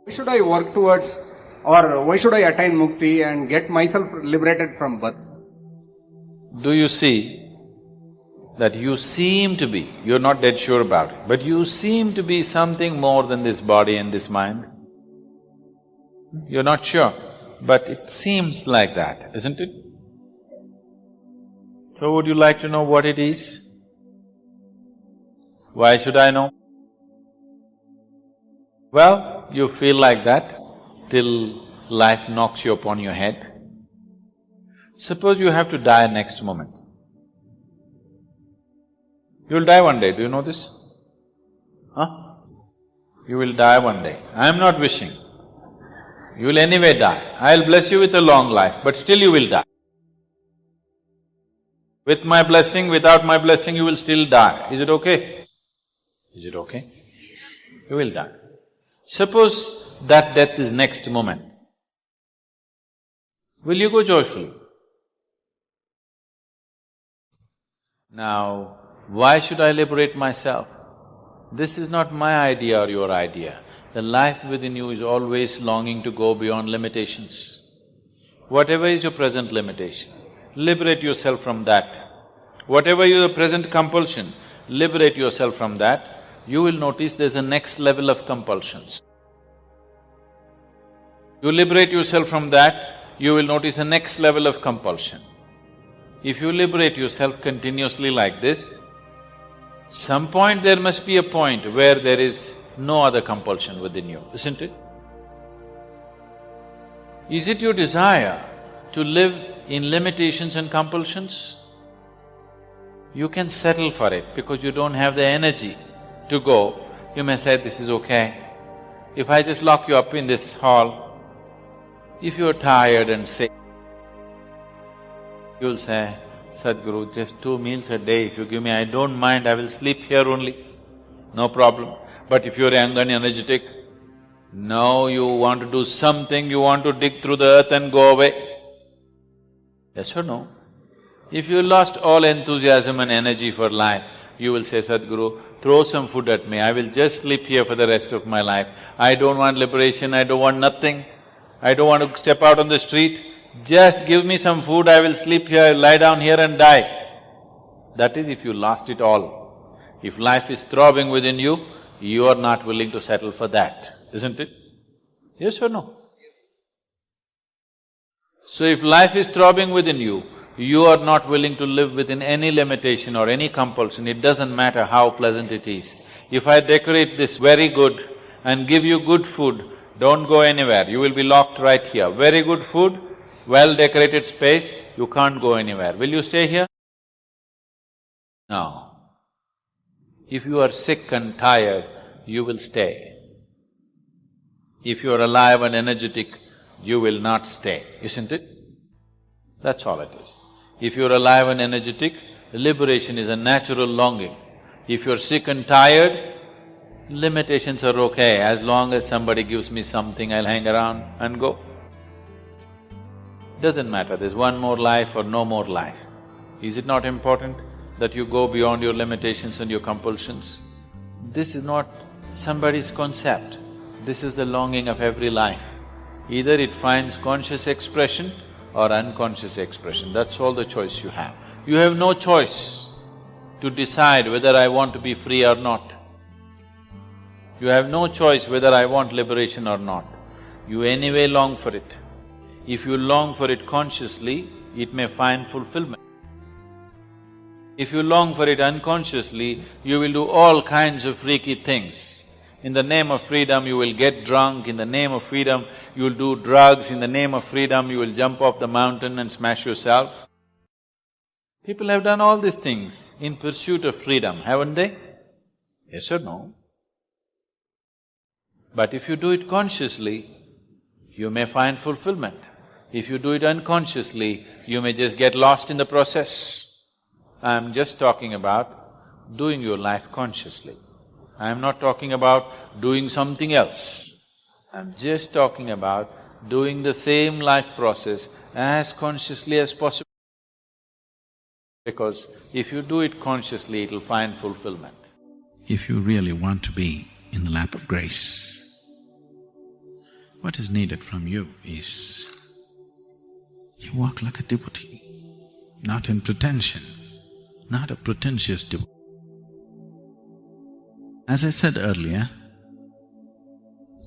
Why should I work towards, or why should I attain mukti and get myself liberated from birth? Do you see that you seem to be, you're not dead sure about it, but you seem to be something more than this body and this mind? You're not sure, but it seems like that, isn't it? So would you like to know what it is? Why should I know? Well, you feel like that till life knocks you upon your head. Suppose you have to die next moment. You'll die one day, do you know this? Huh? You will die one day. I am not wishing. You will anyway die. I'll bless you with a long life, but still you will die. With my blessing, without my blessing, you will still die. Is it okay? Is it okay? You will die. Suppose that death is next moment. Will you go joyfully? Now, why should I liberate myself? This is not my idea or your idea. The life within you is always longing to go beyond limitations. Whatever is your present limitation, liberate yourself from that. Whatever your present compulsion, liberate yourself from that. You will notice there's a next level of compulsions. You liberate yourself from that, you will notice a next level of compulsion. If you liberate yourself continuously like this, some point there must be a point where there is no other compulsion within you, isn't it? Is it your desire to live in limitations and compulsions? You can settle for it because you don't have the energy to go. You may say, this is okay. If I just lock you up in this hall, if you're tired and sick, you'll say, Sadhguru, just 2 meals a day if you give me, I don't mind, I will sleep here only, no problem. But if you're young and energetic, now you want to do something, you want to dig through the earth and go away. Yes or no? If you lost all enthusiasm and energy for life, you will say, Sadhguru, throw some food at me, I will just sleep here for the rest of my life. I don't want liberation, I don't want nothing. I don't want to step out on the street. Just give me some food, I will sleep here, lie down here and die. That is if you lost it all. If life is throbbing within you, you are not willing to settle for that, isn't it? Yes or no? So if life is throbbing within you, you are not willing to live within any limitation or any compulsion, it doesn't matter how pleasant it is. If I decorate this very good and give you good food, don't go anywhere, you will be locked right here. Very good food, well-decorated space, you can't go anywhere. Will you stay here? No. If you are sick and tired, you will stay. If you are alive and energetic, you will not stay, isn't it? That's all it is. If you're alive and energetic, liberation is a natural longing. If you're sick and tired, limitations are okay. As long as somebody gives me something, I'll hang around and go. Doesn't matter, there's one more life or no more life. Is it not important that you go beyond your limitations and your compulsions? This is not somebody's concept, this is the longing of every life. Either it finds conscious expression or unconscious expression, that's all the choice you have. You have no choice to decide whether I want to be free or not. You have no choice whether I want liberation or not. You anyway long for it. If you long for it consciously, it may find fulfillment. If you long for it unconsciously, you will do all kinds of freaky things. In the name of freedom, you will get drunk, in the name of freedom, you will do drugs, in the name of freedom, you will jump off the mountain and smash yourself. People have done all these things in pursuit of freedom, haven't they? Yes or no? But if you do it consciously, you may find fulfillment. If you do it unconsciously, you may just get lost in the process. I'm just talking about doing your life consciously. I'm not talking about doing something else. I'm just talking about doing the same life process as consciously as possible. Because if you do it consciously, it'll find fulfillment. If you really want to be in the lap of grace, What is needed from you is you walk like a devotee, not in pretension, not a pretentious devotee. As I said earlier,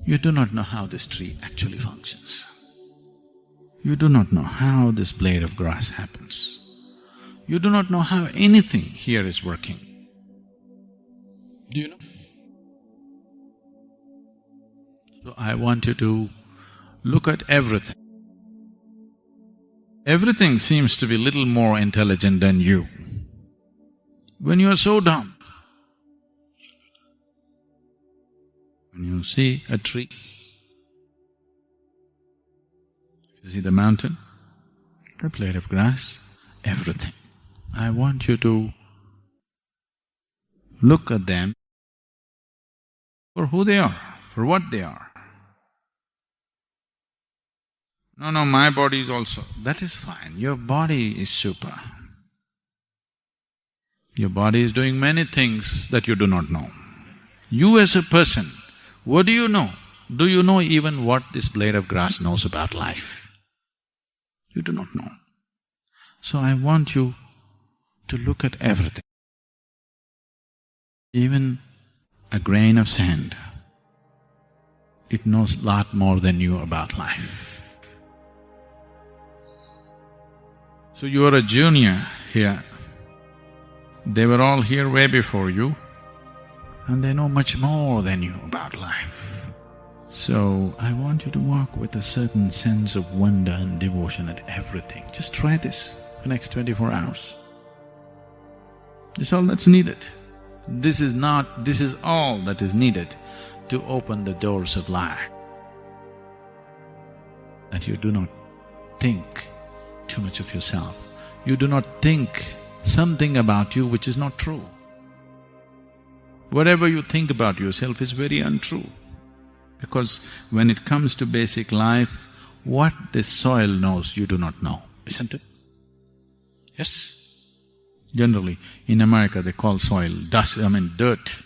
you do not know how this tree actually functions. You do not know how this blade of grass happens. You do not know how anything here is working. Do you know? So I want you to look at everything. Everything seems to be little more intelligent than you. When you are so dumb, when you see a tree, you see the mountain, the blade of grass, everything. I want you to look at them for who they are, for what they are. No, my body is also… that is fine, your body is super. Your body is doing many things that you do not know. You as a person, what do you know? Do you know even what this blade of grass knows about life? You do not know. So I want you to look at everything. Even a grain of sand, it knows a lot more than you about life. So you are a junior here. They were all here way before you, and they know much more than you about life. So I want you to walk with a certain sense of wonder and devotion at everything. Just try this for the next 24 hours. That's all that's needed. This is all that is needed to open the doors of life. That you do not think too much of yourself. You do not think something about you which is not true. Whatever you think about yourself is very untrue. Because when it comes to basic life, what this soil knows, you do not know, isn't it? Yes? Generally, in America they call soil dirt.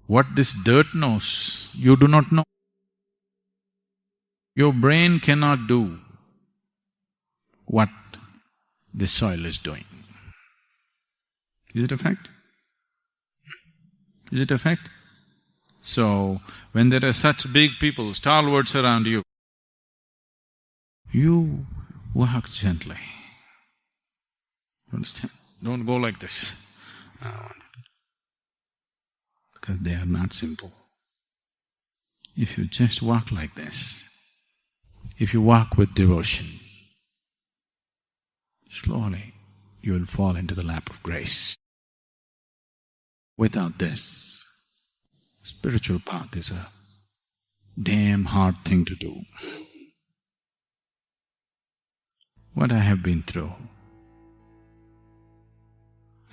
What this dirt knows, you do not know. Your brain cannot do what this soil is doing. Is it a fact? Is it a fact? So, when there are such big people, stalwarts around you, you walk gently. You understand? Don't go like this. Because they are not simple. If you just walk like this, if you walk with devotion, slowly you will fall into the lap of grace. Without this, spiritual path is a damn hard thing to do. What I have been through,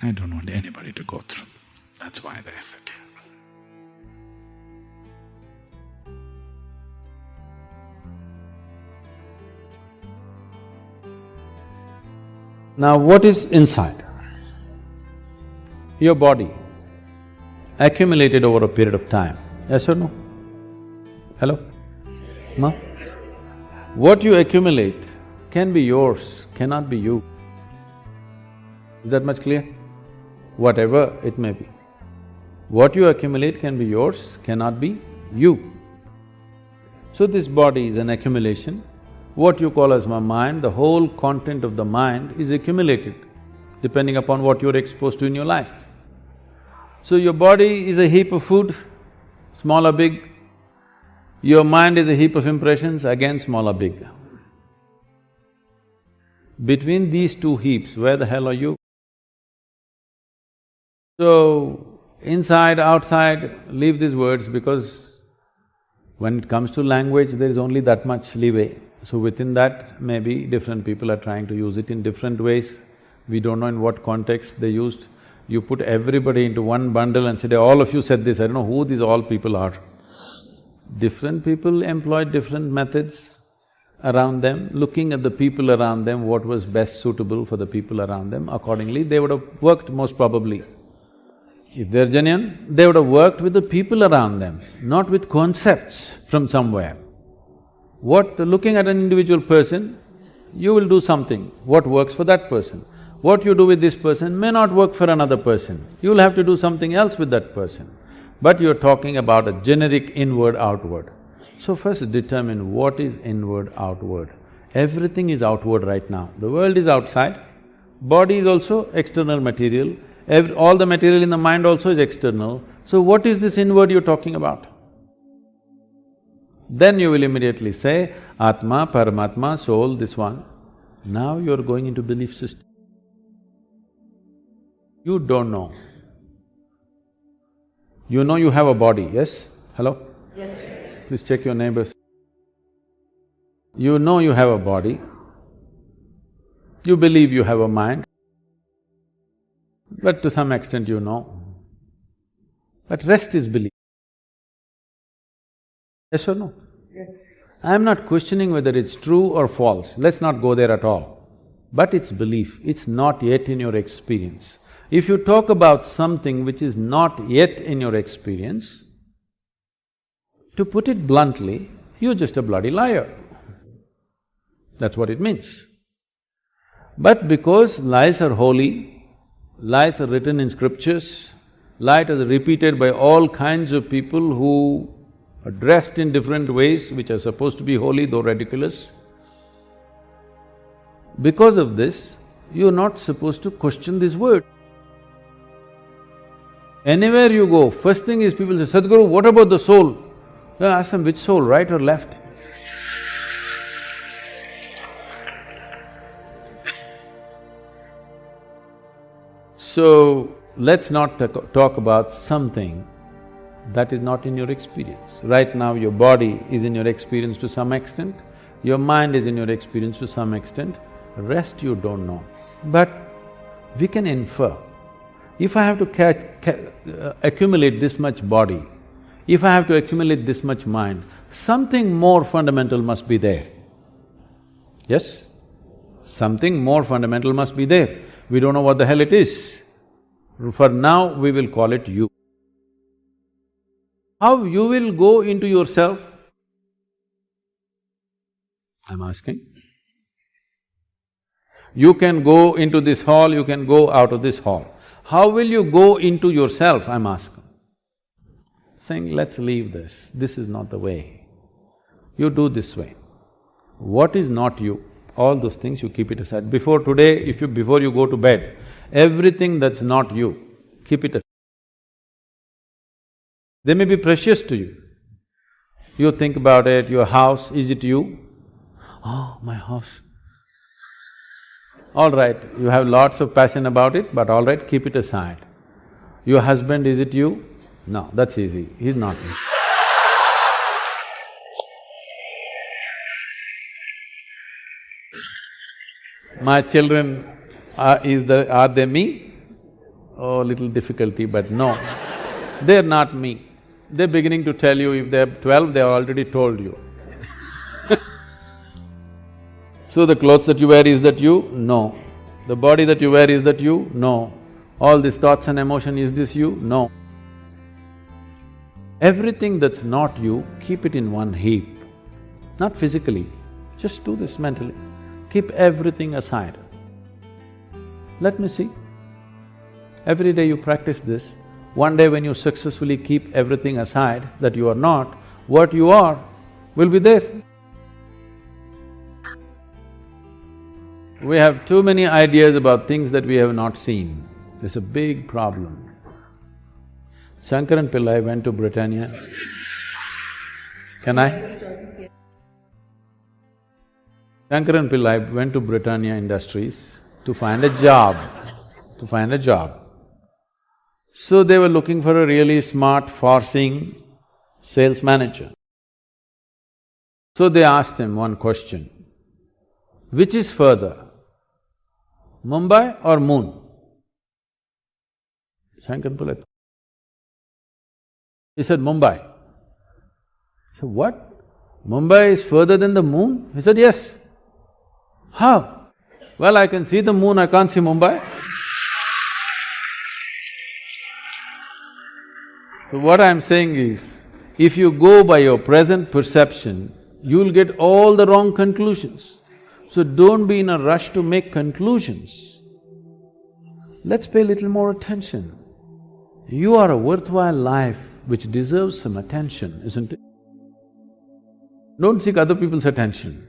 I don't want anybody to go through. That's why the effort. Now what is inside? Your body, accumulated over a period of time, yes or no? Hello? No? What you accumulate can be yours, cannot be you. Is that much clear? Whatever it may be. What you accumulate can be yours, cannot be you. So this body is an accumulation. What you call as my mind, the whole content of the mind is accumulated depending upon what you're exposed to in your life. So your body is a heap of food, small or big. Your mind is a heap of impressions, again small or big. Between these two heaps, where the hell are you? So, inside, outside, leave these words because when it comes to language, there is only that much leeway. So within that, maybe different people are trying to use it in different ways. We don't know in what context they used. You put everybody into one bundle and said, all of you said this, I don't know who these all people are. Different people employed different methods around them, looking at the people around them, what was best suitable for the people around them, accordingly they would have worked most probably. If they're genuine, they would have worked with the people around them, not with concepts from somewhere. Looking at an individual person, you will do something, what works for that person. What you do with this person may not work for another person, you will have to do something else with that person. But you're talking about a generic inward-outward. So first determine what is inward-outward. Everything is outward right now. The world is outside, body is also external material, all the material in the mind also is external. So what is this inward you're talking about? Then you will immediately say, Atma, Paramatma, soul, this one. Now you're going into belief system. You don't know. You know you have a body, yes? Hello? Yes. Please check your neighbors. You know you have a body. You believe you have a mind. But to some extent you know. But rest is belief. Yes or no? Yes. I'm not questioning whether it's true or false, let's not go there at all. But it's belief, it's not yet in your experience. If you talk about something which is not yet in your experience, to put it bluntly, you're just a bloody liar. That's what it means. But because lies are holy, lies are written in scriptures, lies are repeated by all kinds of people who are dressed in different ways which are supposed to be holy though ridiculous. Because of this, you're not supposed to question this word. Anywhere you go, first thing is people say, Sadhguru, what about the soul? Then ask them, which soul, right or left? So, let's not talk about something that is not in your experience. Right now your body is in your experience to some extent, your mind is in your experience to some extent, rest you don't know. But we can infer. If I have to accumulate this much body, if I have to accumulate this much mind, something more fundamental must be there. Yes? Something more fundamental must be there. We don't know what the hell it is. For now, we will call it you. How you will go into yourself? I'm asking. You can go into this hall, you can go out of this hall. How will you go into yourself, I'm asking? Saying, let's leave this, this is not the way. You do this way. What is not you, all those things you keep it aside. Before today, before you go to bed, everything that's not you, keep it aside. They may be precious to you. You think about it, your house, is it you? Oh, my house. All right, you have lots of passion about it, but all right, keep it aside. Your husband, is it you? No, that's easy, he's not you. My children, are they me? Oh, little difficulty, but no, they're not me. They're beginning to tell you, if they're 12, they've already told you. So the clothes that you wear, is that you? No. The body that you wear, is that you? No. All these thoughts and emotion, is this you? No. Everything that's not you, keep it in one heap. Not physically, just do this mentally. Keep everything aside. Let me see. Every day you practice this, one day when you successfully keep everything aside that you are not, what you are will be there. We have too many ideas about things that we have not seen. There's a big problem. Shankaran Pillai went to Britannia. Can I? Shankaran Pillai went to Britannia Industries to find a job. So they were looking for a really smart, far-seeing sales manager. So they asked him one question, which is further, Mumbai or moon? Shankaran Pillai. He said, Mumbai. He said, what? Mumbai is further than the moon? He said, yes. How? Well, I can see the moon, I can't see Mumbai. So what I'm saying is, if you go by your present perception, you'll get all the wrong conclusions. So don't be in a rush to make conclusions. Let's pay a little more attention. You are a worthwhile life which deserves some attention, isn't it? Don't seek other people's attention.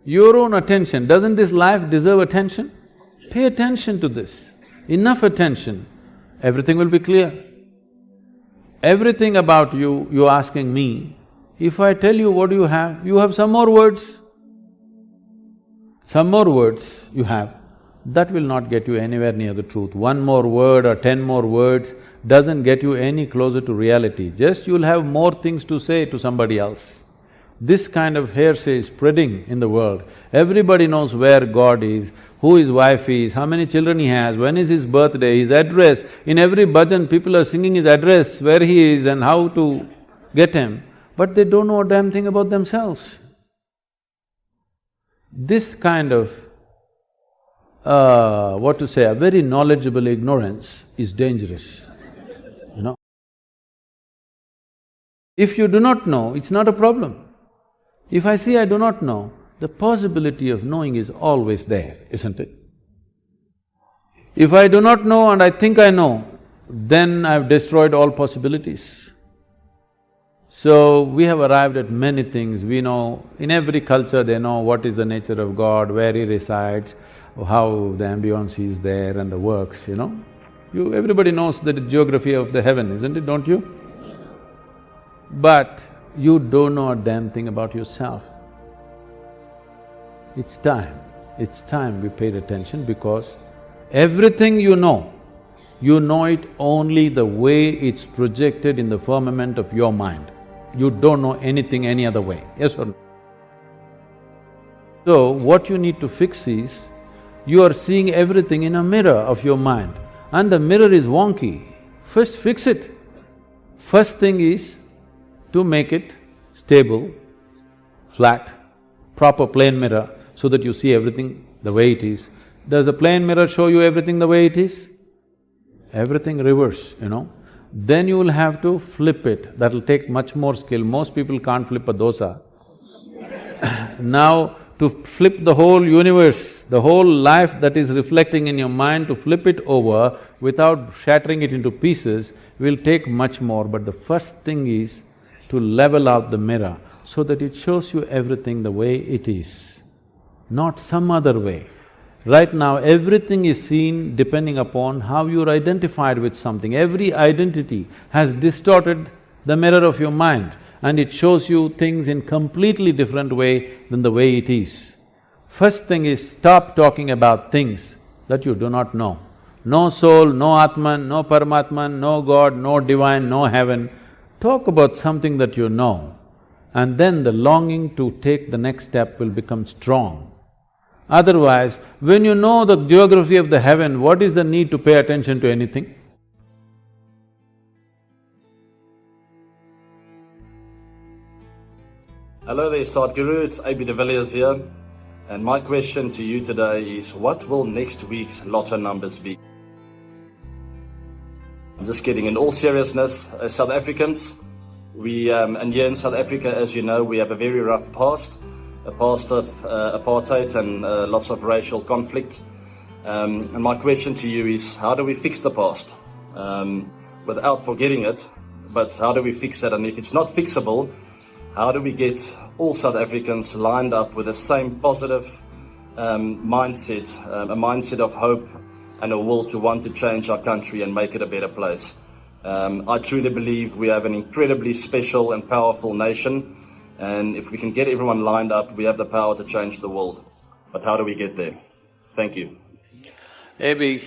Your own attention, doesn't this life deserve attention? Pay attention to this. Enough attention, everything will be clear. Everything about you, you're asking me, if I tell you what you have some more words. Some more words you have, that will not get you anywhere near the truth. One more word or 10 more words doesn't get you any closer to reality, just you'll have more things to say to somebody else. This kind of hearsay is spreading in the world. Everybody knows where God is, who his wife is, how many children he has, when is his birthday, his address. In every bhajan, people are singing his address, where he is and how to get him, but they don't know a damn thing about themselves. This kind of, a very knowledgeable ignorance is dangerous, you know. If you do not know, it's not a problem. If I say I do not know, the possibility of knowing is always there, isn't it? If I do not know and I think I know, then I've destroyed all possibilities. So, we have arrived at many things. We know, in every culture they know what is the nature of God, where he resides, how the ambience is there and the works, you know. Everybody knows the geography of the heaven, isn't it, don't you? But you don't know a damn thing about yourself. It's time we paid attention, because everything you know it only the way it's projected in the firmament of your mind. You don't know anything any other way, yes or no? So, what you need to fix is, you are seeing everything in a mirror of your mind, and the mirror is wonky. First fix it. First thing is to make it stable, flat, proper plane mirror, so that you see everything the way it is. Does a plane mirror show you everything the way it is? Everything reverse, you know. Then you will have to flip it, that'll take much more skill. Most people can't flip a dosa. Now, to flip the whole universe, the whole life that is reflecting in your mind, to flip it over without shattering it into pieces will take much more. But the first thing is to level out the mirror so that it shows you everything the way it is, not some other way. Right now, everything is seen depending upon how you're identified with something. Every identity has distorted the mirror of your mind, and it shows you things in completely different way than the way it is. First thing is, stop talking about things that you do not know. No soul, no Atman, no Paramatman, no God, no divine, no heaven. Talk about something that you know, and then the longing to take the next step will become strong. Otherwise, when you know the geography of the heaven, what is the need to pay attention to anything? Hello there, Sadhguru, it's AB de Villiers here. And my question to you today is, what will next week's lotto numbers be? I'm just kidding. In all seriousness, as South Africans, and here in South Africa, as you know, we have a very rough past. A past of apartheid and lots of racial conflict. And my question to you is, how do we fix the past? Without forgetting it, but how do we fix it? And if it's not fixable, how do we get all South Africans lined up with the same positive mindset, a mindset of hope and a will to want to change our country and make it a better place? I truly believe we have an incredibly special and powerful nation. And if we can get everyone lined up, we have the power to change the world. But how do we get there? Thank you. AB,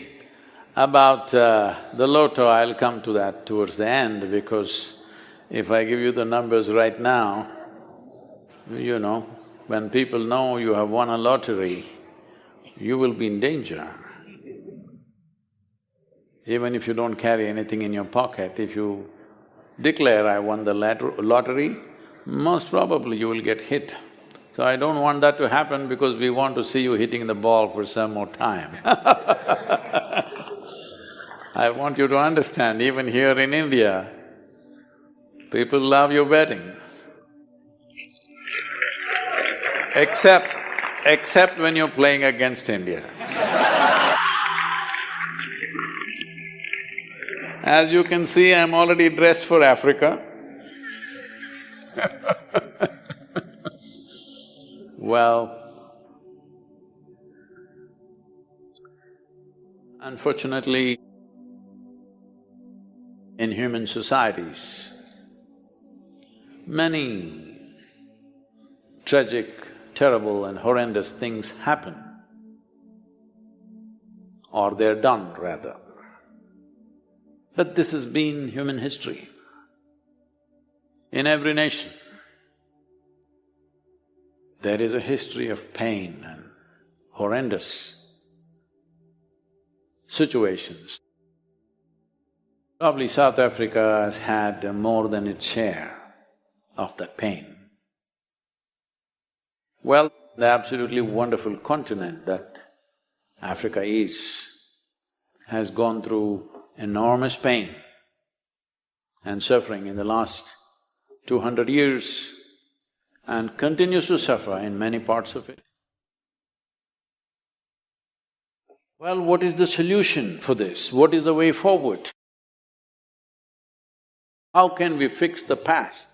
about the lotto, I'll come to that towards the end, because if I give you the numbers right now, you know, when people know you have won a lottery, you will be in danger. Even if you don't carry anything in your pocket, if you declare, I won the lottery, most probably you will get hit. So I don't want that to happen, because we want to see you hitting the ball for some more time. I want you to understand, even here in India, people love your betting. Except when you're playing against India. As you can see, I'm already dressed for Africa. Well, unfortunately, in human societies, many tragic, terrible and horrendous things happen, or they're done rather. But this has been human history. In every nation, there is a history of pain and horrendous situations. Probably South Africa has had more than its share of that pain. Well, the absolutely wonderful continent that Africa is has gone through enormous pain and suffering in the last 200 years and continues to suffer in many parts of it. Well, what is the solution for this? What is the way forward? How can we fix the past?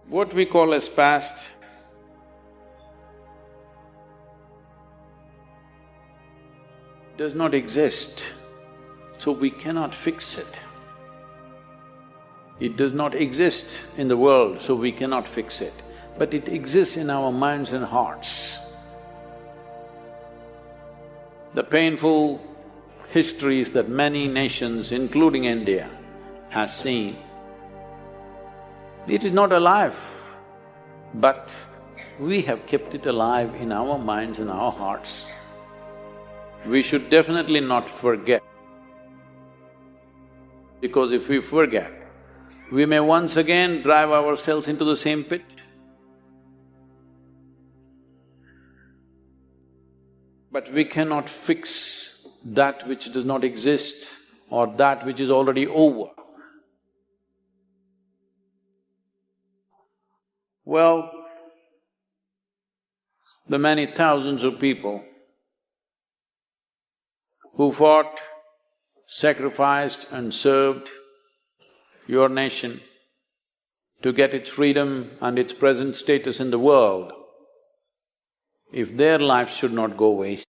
What we call as past does not exist, so we cannot fix it. It does not exist in the world, so we cannot fix it, but it exists in our minds and hearts. The painful histories that many nations, including India, has seen, it is not alive, but we have kept it alive in our minds and our hearts. We should definitely not forget, because if we forget, we may once again drive ourselves into the same pit. But we cannot fix that which does not exist or that which is already over. Well, the many thousands of people who fought, sacrificed and served your nation to get its freedom and its present status in the world, if their lives should not go waste.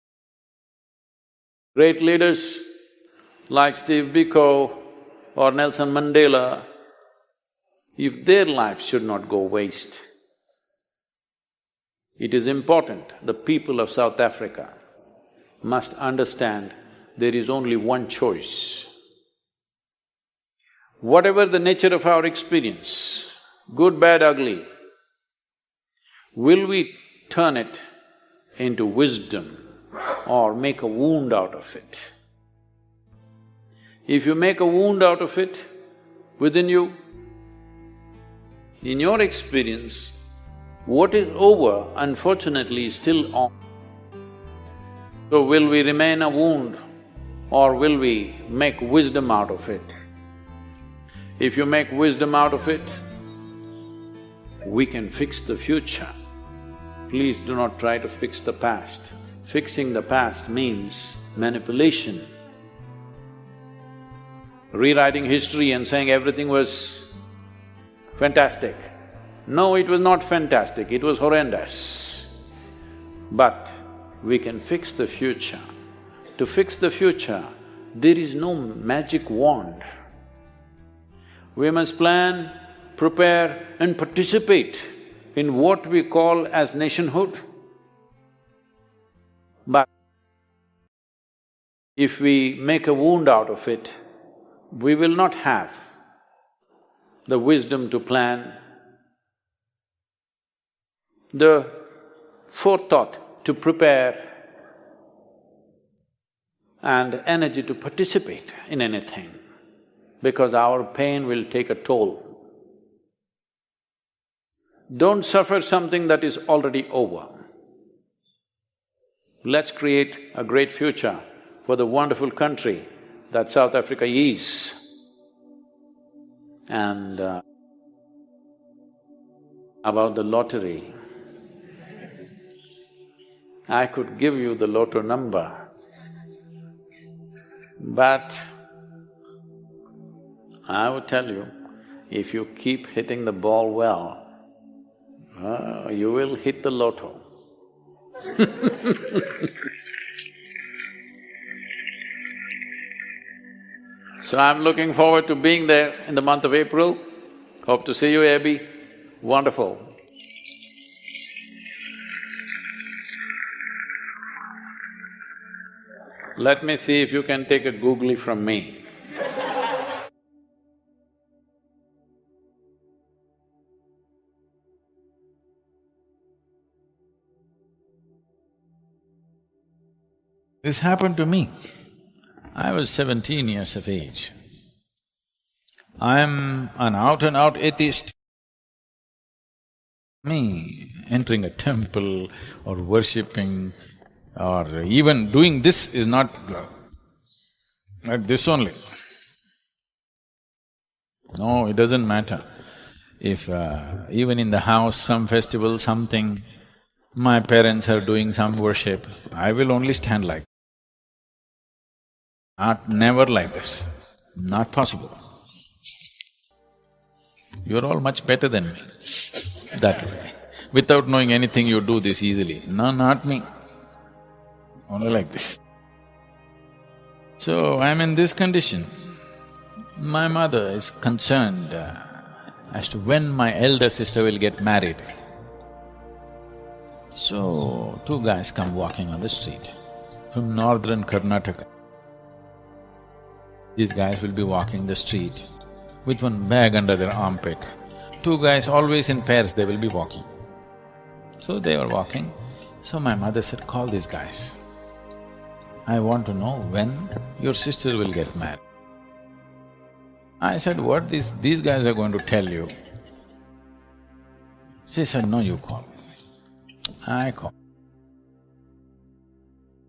Great leaders like Steve Biko or Nelson Mandela, if their lives should not go waste, it is important the people of South Africa must understand there is only one choice. Whatever the nature of our experience, good, bad, ugly, will we turn it into wisdom or make a wound out of it? If you make a wound out of it within you, in your experience, what is over, unfortunately, is still on. So will we remain a wound or will we make wisdom out of it? If you make wisdom out of it, we can fix the future. Please do not try to fix the past. Fixing the past means manipulation. Rewriting history and saying everything was fantastic. No, it was not fantastic, it was horrendous. But we can fix the future. To fix the future, there is no magic wand. We must plan, prepare and participate in what we call as nationhood. But if we make a wound out of it, we will not have the wisdom to plan, the forethought to prepare and energy to participate in anything, because our pain will take a toll. Don't suffer something that is already over. Let's create a great future for the wonderful country that South Africa is. And about the lottery, I could give you the lotto number, but I would tell you, if you keep hitting the ball well, you will hit the lotto. So I'm looking forward to being there in the month of April. Hope to see you, Abby. Wonderful. Let me see if you can take a googly from me. This happened to me. I was 17 years of age. I'm an out-and-out atheist. Me entering a temple or worshipping or even doing this is not like this only. No, it doesn't matter. If even in the house, some festival, something, my parents are doing some worship, I will only stand like never like this, not possible. You're all much better than me, that way. Without knowing anything, you do this easily. No, not me, only like this. So, I'm in this condition. My mother is concerned as to when my elder sister will get married. So, two guys come walking on the street from northern Karnataka. These guys will be walking the street with one bag under their armpit. Two guys always in pairs, they will be walking. So they were walking. So my mother said, call these guys. I want to know when your sister will get married. I said, what these guys are going to tell you? She said, no, you call. I call.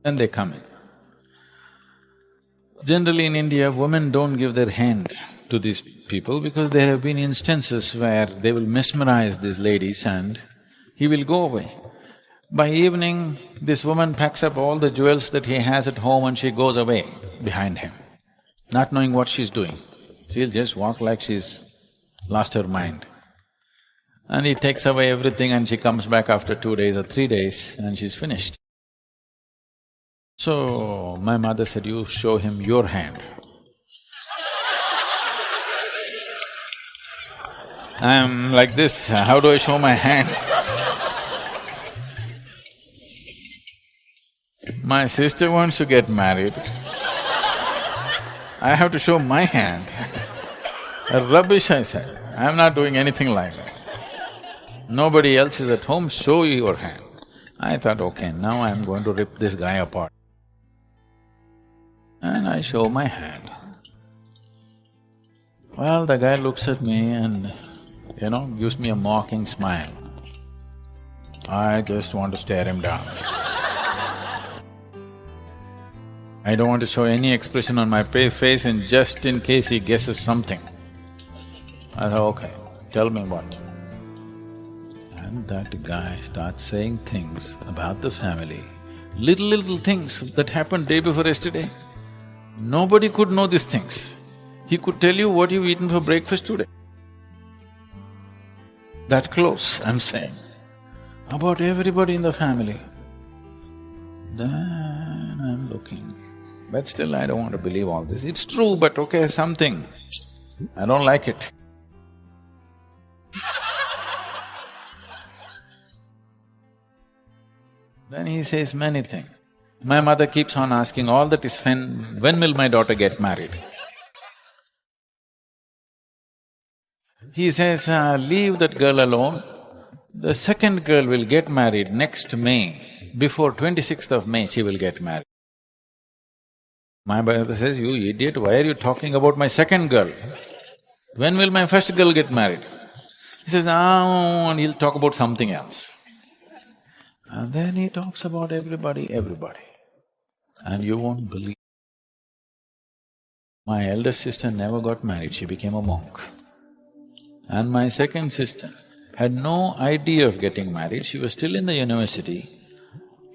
Then they come in. Generally in India, women don't give their hand to these people because there have been instances where they will mesmerize these ladies and he will go away. By evening, this woman packs up all the jewels that he has at home and she goes away behind him, not knowing what she's doing. She'll just walk like she's lost her mind. And he takes away everything and she comes back after 2 days or 3 days and she's finished. So, my mother said, you show him your hand. I'm like this, how do I show my hand? My sister wants to get married. I have to show my hand. Rubbish, I said. I'm not doing anything like that. Nobody else is at home, show your hand. I thought, okay, now I'm going to rip this guy apart. And I show my hand. Well, the guy looks at me and, gives me a mocking smile. I just want to stare him down. I don't want to show any expression on my face and just in case he guesses something. I thought, okay, tell me what. And that guy starts saying things about the family, little things that happened day before yesterday. Nobody could know these things. He could tell you what you've eaten for breakfast today. That close, I'm saying, about everybody in the family. Then I'm looking, but still I don't want to believe all this. It's true, but okay, something, I don't like it. Then he says many things. My mother keeps on asking, all that is when will my daughter get married? He says, leave that girl alone. The second girl will get married next May. Before 26th of May, she will get married. My brother says, you idiot, why are you talking about my second girl? When will my first girl get married? He says, and he'll talk about something else. And then he talks about everybody. And you won't believe. My elder sister never got married, she became a monk. And my second sister had no idea of getting married, she was still in the university.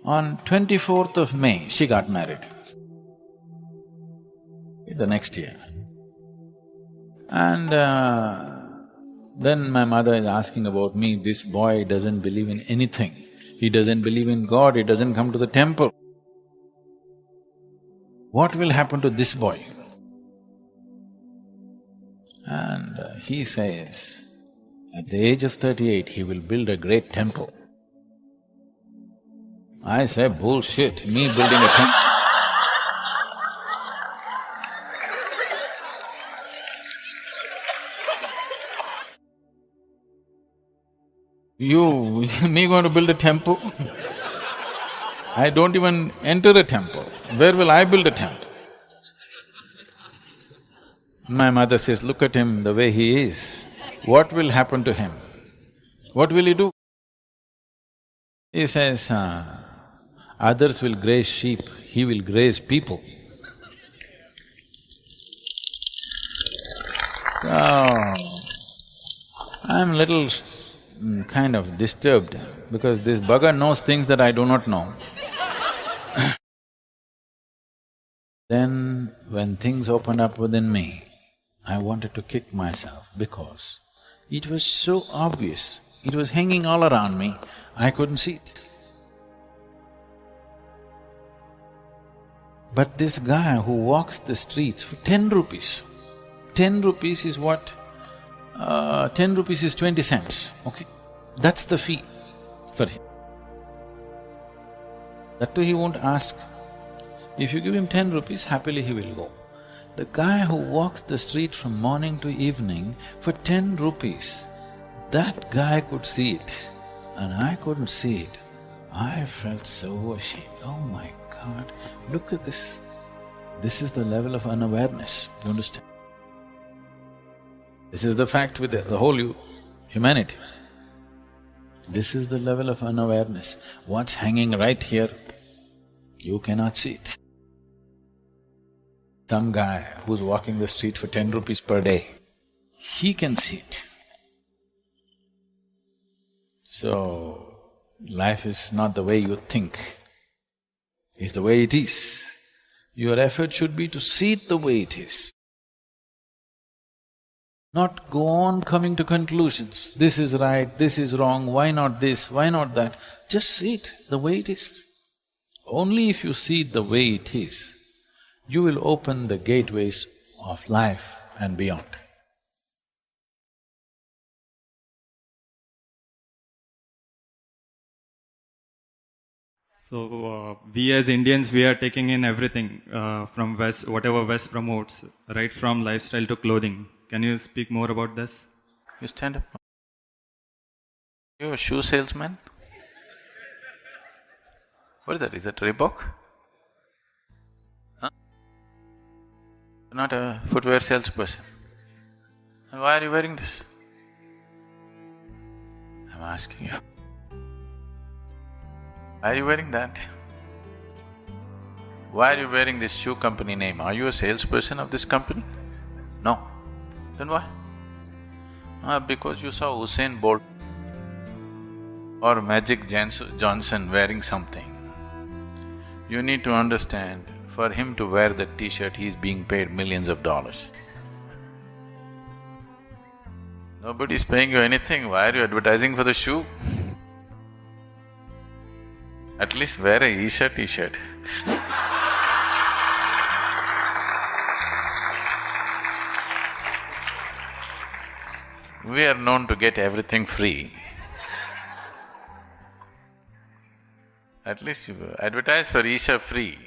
On 24th of May, she got married. The next year. And then my mother is asking about me, this boy doesn't believe in anything. He doesn't believe in God, he doesn't come to the temple. What will happen to this boy? And he says, at the age of 38, he will build a great temple. I say, bullshit, me building a temple. Me going to build a temple? I don't even enter a temple. Where will I build a temple? My mother says, look at him the way he is. What will happen to him? What will he do? He says, others will graze sheep, he will graze people. So, I'm little kind of disturbed because this bugger knows things that I do not know. Then when things opened up within me, I wanted to kick myself because it was so obvious, it was hanging all around me, I couldn't see it. But this guy who walks the streets for 10 rupees, 10 rupees is what? 10 rupees is 20 cents, okay? That's the fee for him. That too he won't ask. If you give him 10 rupees, happily he will go. The guy who walks the street from morning to evening for 10 rupees, that guy could see it and I couldn't see it. I felt so ashamed. Oh my God, look at this. This is the level of unawareness, you understand? This is the fact with the whole humanity. This is the level of unawareness. What's hanging right here, you cannot see it. Some guy who's walking the street for 10 rupees per day, he can see it. So, life is not the way you think, it's the way it is. Your effort should be to see it the way it is. Not go on coming to conclusions, this is right, this is wrong, why not this, why not that. Just see it the way it is. Only if you see it the way it is, you will open the gateways of life and beyond. So, we as Indians, we are taking in everything from West, whatever West promotes, right from lifestyle to clothing. Can you speak more about this? You stand up. You're a shoe salesman? What is that? Is that Reebok? Huh? You're not a footwear salesperson. And why are you wearing this? I'm asking you. Why are you wearing that? Why are you wearing this shoe company name? Are you a salesperson of this company? No. Then why? Because you saw Usain Bolt or Magic Johnson wearing something. You need to understand, for him to wear that t-shirt, he's being paid millions of dollars. Nobody's paying you anything, why are you advertising for the shoe? At least wear a Isha t-shirt. We are known to get everything free. At least you advertise for Isha free.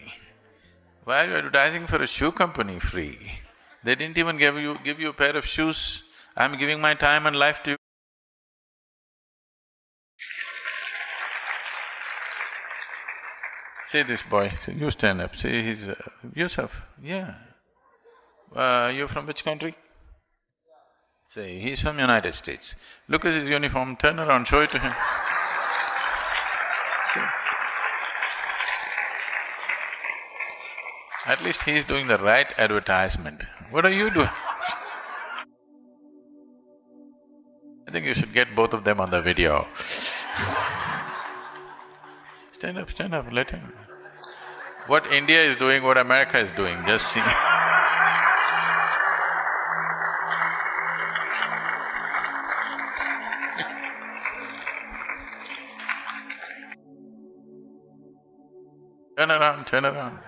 Why are you advertising for a shoe company free? They didn't even give you a pair of shoes. I'm giving my time and life to you. See this boy, see, you stand up, see he's… Yusuf, yeah. You're from which country? Say, he's from United States. Look at his uniform, turn around, show it to him. See. At least he's doing the right advertisement. What are you doing? I think you should get both of them on the video. Stand up, let him… What India is doing, what America is doing, just see. Turn around, turn around.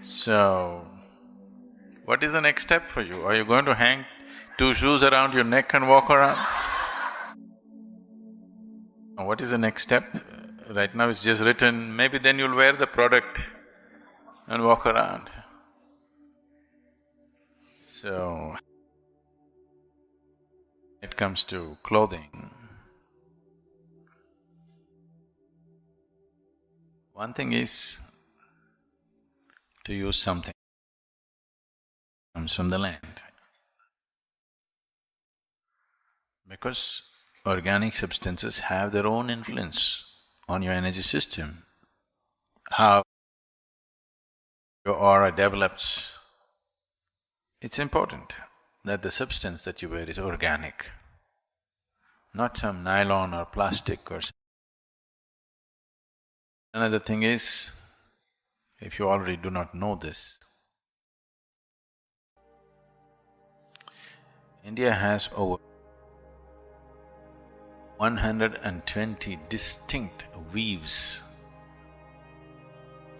So, what is the next step for you? Are you going to hang two shoes around your neck and walk around? What is the next step? Right now it's just written, maybe then you'll wear the product and walk around. So, it comes to clothing. One thing is to use something that comes from the land. Because organic substances have their own influence on your energy system. How your aura develops, it's important that the substance that you wear is organic, not some nylon or plastic or something. Another thing is, if you already do not know this, India has over 120 distinct weaves.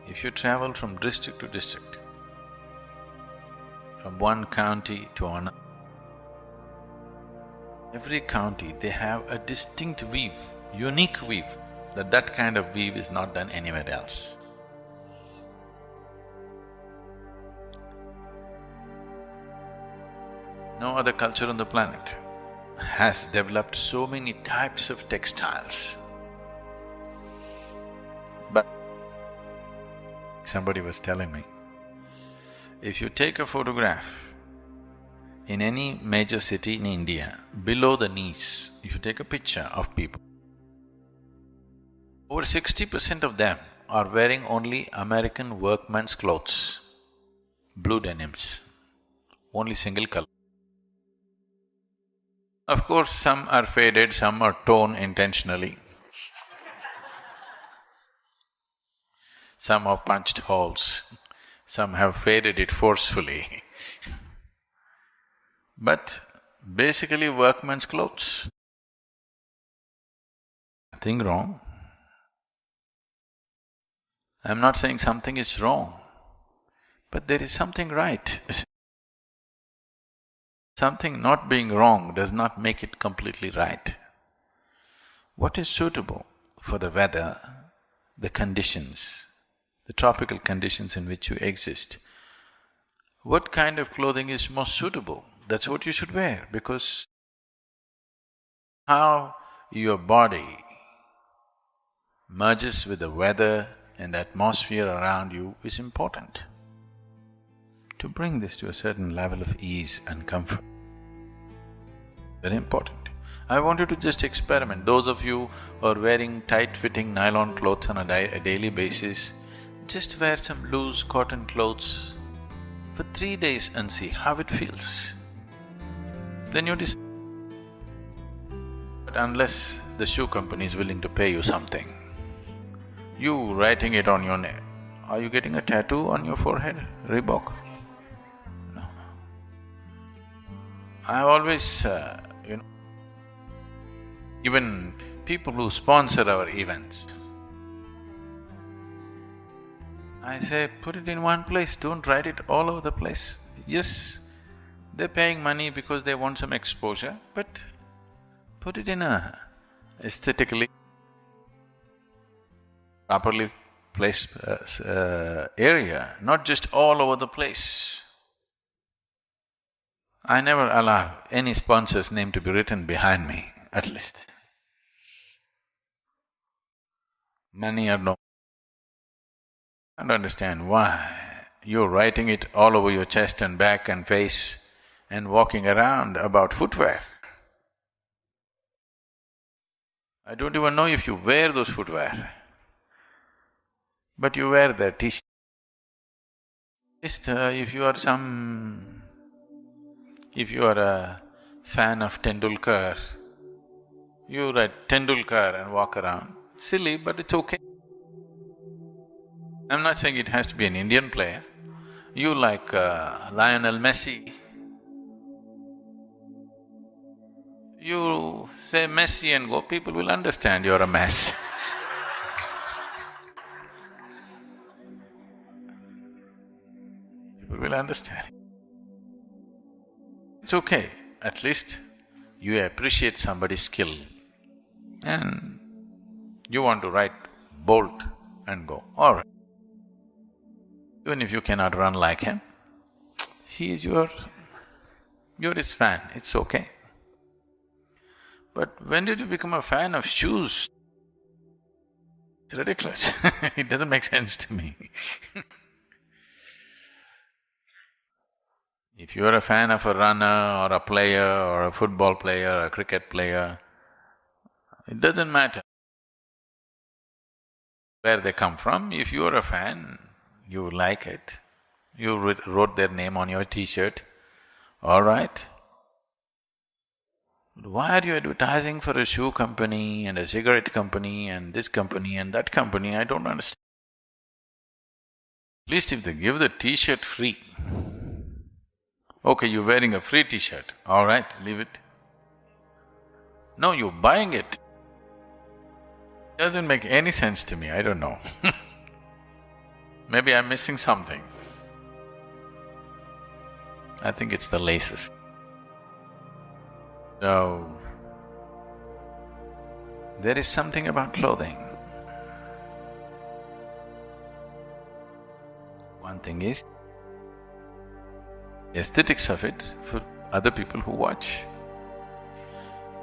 If you travel from district to district, from one county to another, every county they have a distinct weave, unique weave, that kind of weave is not done anywhere else. No other culture on the planet has developed so many types of textiles. But somebody was telling me, if you take a photograph in any major city in India, below the knees, if you take a picture of people, over 60% of them are wearing only American workman's clothes, blue denims, only single color. Of course, some are faded, some are torn intentionally. Some have punched holes, some have faded it forcefully. But basically workman's clothes. Nothing wrong. I'm not saying something is wrong, but there is something right. Something not being wrong does not make it completely right. What is suitable for the weather, the conditions, the tropical conditions in which you exist, what kind of clothing is most suitable, that's what you should wear, because how your body merges with the weather and the atmosphere around you is important to bring this to a certain level of ease and comfort. Very important. I want you to just experiment. Those of you who are wearing tight-fitting nylon clothes on a daily basis, just wear some loose cotton clothes for 3 days and see how it feels. Then you decide. But unless the shoe company is willing to pay you something, you writing it on your neck, are you getting a tattoo on your forehead, Reebok? No. I've always, even people who sponsor our events, I say, put it in one place, don't write it all over the place. Yes, they're paying money because they want some exposure, but put it in a aesthetically properly placed area, not just all over the place. I never allow any sponsor's name to be written behind me, at least. Money or no. I don't understand why you're writing it all over your chest and back and face and walking around about footwear. I don't even know if you wear those footwear. but you wear the t-shirt. If you are a fan of Tendulkar, you write Tendulkar and walk around. Silly, but it's okay. I'm not saying it has to be an Indian player. You like Lionel Messi, you say Messi and go, people will understand you're a mess. People will understand. It's okay, at least you appreciate somebody's skill and you want to write Bolt and go, all right. Even if you cannot run like him, you're his fan, it's okay. But when did you become a fan of shoes? It's ridiculous it doesn't make sense to me If you're a fan of a runner or a player or a football player or a cricket player, it doesn't matter where they come from. If you're a fan, you like it, you wrote their name on your t-shirt, all right. Why are you advertising for a shoe company and a cigarette company and this company and that company? I don't understand. At least if they give the t-shirt free, okay, you're wearing a free t-shirt, all right, leave it. No, you're buying it. Doesn't make any sense to me, I don't know Maybe I'm missing something. I think it's the laces. So, there is something about clothing. One thing is aesthetics of it for other people who watch.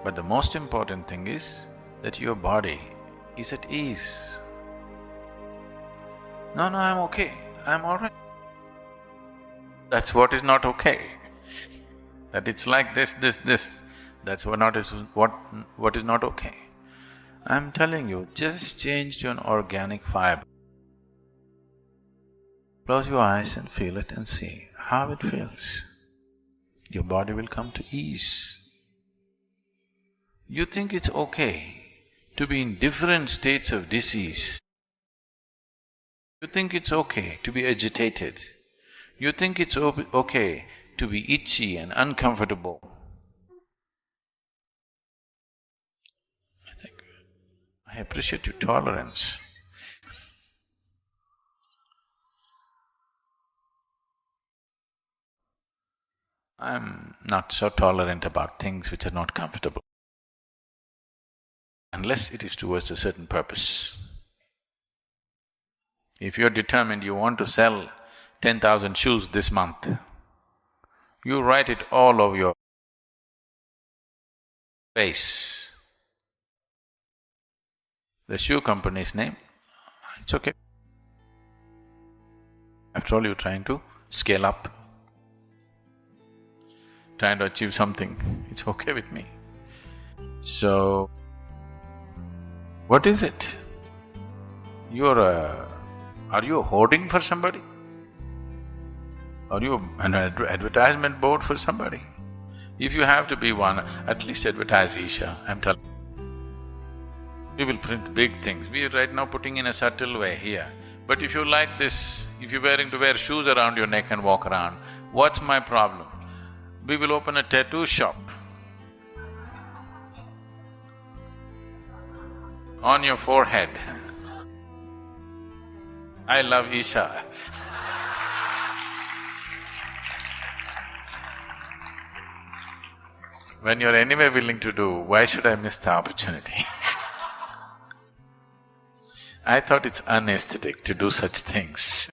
But the most important thing is that your body is at ease. No, I'm okay, I'm all right. That's what is not okay. That it's like this, that's what is not okay. I'm telling you, just change to an organic fiber. Close your eyes and feel it and see how it feels. Your body will come to ease. You think it's okay to be in different states of disease. You think it's okay to be agitated. You think it's okay to be itchy and uncomfortable. I appreciate your tolerance. I'm not so tolerant about things which are not comfortable, unless it is towards a certain purpose. If you're determined you want to sell 10,000 shoes this month, you write it all over your face. The shoe company's name, it's okay. After all, you're trying to scale up, trying to achieve something, it's okay with me. So, what is it? Are you hoarding for somebody? Are you an advertisement board for somebody? If you have to be one, at least advertise Isha, I'm telling you. We will print big things. We are right now putting in a subtle way here. But if you like this, if you're wearing to wear shoes around your neck and walk around, what's my problem? We will open a tattoo shop on your forehead. I love Isha. When you're anyway willing to do, why should I miss the opportunity? I thought it's unaesthetic to do such things.